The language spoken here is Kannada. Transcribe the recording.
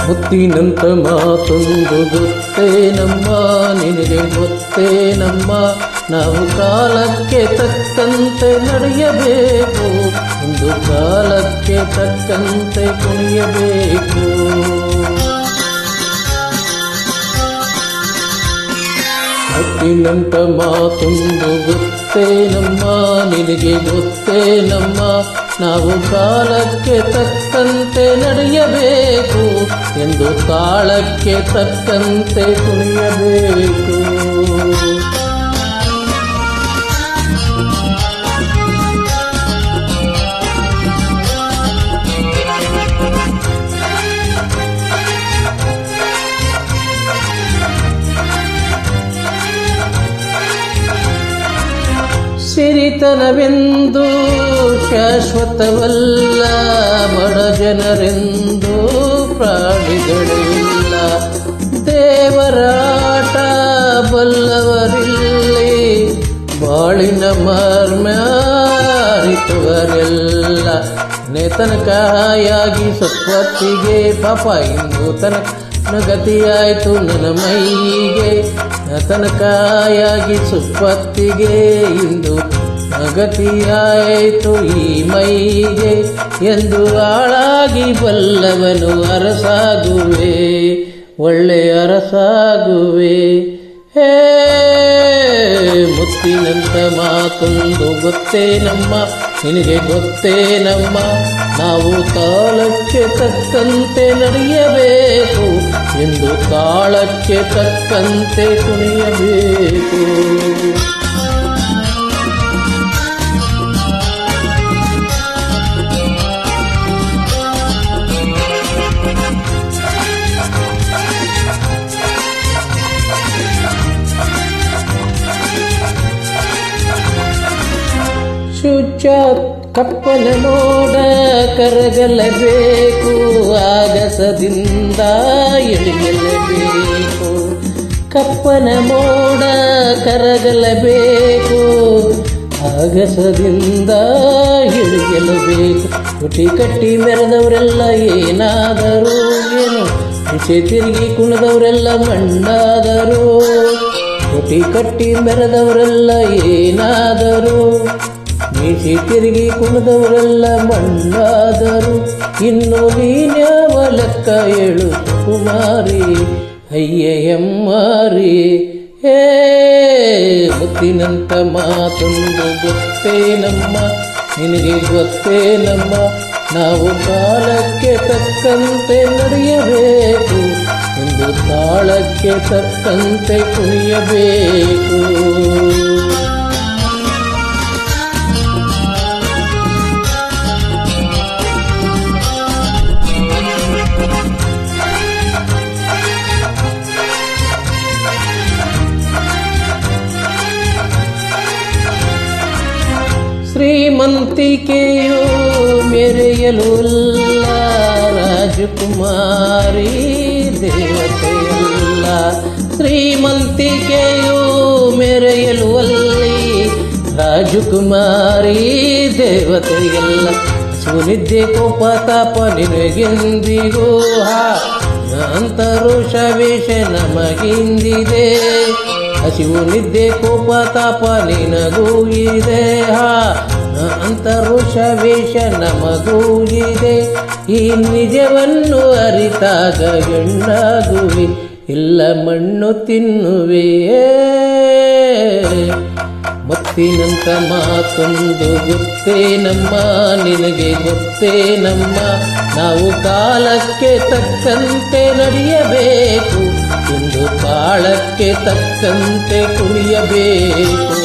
ಮುತ್ತಿನಂತ ಮಾತೊಂದು ಗೊತ್ತೇನಮ್ಮ, ನಿನಗೆ ಗೊತ್ತೇನಮ್ಮ, ನಾವು ಕಾಲಕ್ಕೆ ತಕ್ಕಂತೆ ನಡೆಯಬೇಕು, ಒಂದು ಕಾಲಕ್ಕೆ ತಕ್ಕಂತೆ ಕುಣಿಯಬೇಕು. ಮುತ್ತಿನಂತ ಮಾತೊಂದು ಗೊತ್ತೇನಮ್ಮ, ನಿನಗೆ ಗೊತ್ತೇನಮ್ಮ, ನಾವು ಕಾಲಕ್ಕೆ ತಕ್ಕಂತೆ ನಡೆಯಬೇಕು, ಎಂದು ತಾಳಕ್ಕೆ ತಕ್ಕಂತೆ ಕುಣಿಯಬೇಕು. ಸಿರಿತನವೆಂದು ಶಾಶ್ವತವಲ್ಲ, ಬಡ ಜನರೆಂದು ಪ್ರಾಣಿಗಳಿಲ್ಲ, ದೇವರಾಟ ಬಲ್ಲವರಿಲ್ಲಿ, ಬಾಳಿನ ಮರ್ಮ ಅರಿತವರೆಲ್ಲ. ತನಕಾಯಾಗಿ ಸತ್ವತ್ತಿಗೆ ಪಾಪ ಇಂದು ತನಕ ಗತಿಯಾಯಿತು ನನ್ನ ಮೈಗೆ, ತನಕಾಯಾಗಿ ಸುಪ್ಪತ್ತಿಗೆ ಇಂದು ಗತಿಯಾಯಿತು ಈ ಮೈಗೆ, ಎಂದು ಹಾಳಾಗಿ ಬಲ್ಲವನು ಅರಸಾಗುವೆ, ಒಳ್ಳೆ ಅರಸಾಗುವೆ. ಹೇ ಮುತ್ತಿನಂತ ಮಾತೊಂದು ಗೊತ್ತೇನಮ್ಮ, ನಿನಗೆ ಗೊತ್ತೇನಮ್ಮ, ನಾವು ಕಾಲಕ್ಕೆ ತಕ್ಕಂತೆ ನಡೆಯಬೇಕು, ಎಂದು ಕಾಲಕ್ಕೆ ತಕ್ಕಂತೆ ಕುಣಿಯಬೇಕು. ಶುಚ ಕಪ್ಪನ ನೋಡ ಕರಗಲೇಬೇಕು, ಆಗಸದಿಂದ ಇಳಿಯಲೇಬೇಕು, ಕಪ್ಪನ ಮೋಡ ಕರಗಲೇಬೇಕು, ಆಗಸದಿಂದ ಇಳಿಯಲೇಬೇಕು. ಹುಟಿ ಕಟ್ಟಿ ಮೆರೆದವರೆಲ್ಲ ಏನಾದರೂ ಏನು, ಹುಸಿ ತಿರುಗಿ ಕುಣಿದವರೆಲ್ಲ ಮಣ್ಣಾದರು, ಹುಟಿ ಕಟ್ಟಿ ಮೆರೆದವರೆಲ್ಲ ಏನಾದರೂ, ಮೀಸಿ ತಿರುಗಿ ಕುಣಿದವರೆಲ್ಲ ಮಣ್ಣಾದರು, ಇನ್ನು ನೀನ್ಯಾವ ಲೆಕ್ಕ ಹೇಳು ಕುಮಾರಿ ಅಯ್ಯಯ್ಯಮ್ಮಾರಿ. ಹೇ ಮುತ್ತಿನಂತ ಮಾತೊಂದು ಗೊತ್ತೇನಮ್ಮ, ನಿನಗೆ ಗೊತ್ತೇನಮ್ಮ, ನಾವು ಕಾಲಕ್ಕೆ ತಕ್ಕಂತೆ ನಡೆಯಬೇಕು, ಎಂದು ತಾಳಕ್ಕೆ ತಕ್ಕಂತೆ ಕುಣಿಯಬೇಕು. ಶ್ರೀಮಂತಿಕೆಯು ಮೆರೆಯಲುಲ್ಲ, ರಾಜಕುಮಾರಿ ದೇವತೆಯಲ್ಲ, ಶ್ರೀಮಂತಿಕೆಯು ಮೆರೆಯಲುವಲ್ಲಿ, ರಾಜಕುಮಾರಿ ದೇವತೆಯಲ್ಲ. ಸುನಿದ್ದೆ ಕೋಪ ತಾಪ ನಿನಗೆಂದಿಗೂ ಅಂತರುಷ ವೇಷ ನಮಗಿಂದಿದೆ, ಹಸಿವು ನಿದ್ದೆ ಕೋಪ ತಾಪ ನಿನಗೂ ಇದೆ, ಅಂತರುಷ ವೇಷ ನಮಗೂ ಇದೆ. ಈ ನಿಜವನ್ನು ಅರಿತಾಗ ಗಂಡಾಗುವೆ, ಇಲ್ಲ ಮಣ್ಣು ತಿನ್ನುವೆ. ಮುತ್ತಿನಂತ ಮಾತೊಂದು ಗೊತ್ತೇನಮ್ಮ, ನಿನಗೆ ಗೊತ್ತೇನಮ್ಮ, ನಾವು ಕಾಲಕ್ಕೆ ತಕ್ಕಂತೆ ನಡೆಯಬೇಕು, ಎಂದು ಕಾಲಕ್ಕೆ ತಕ್ಕಂತೆ ಕುಣಿಯಬೇಕು.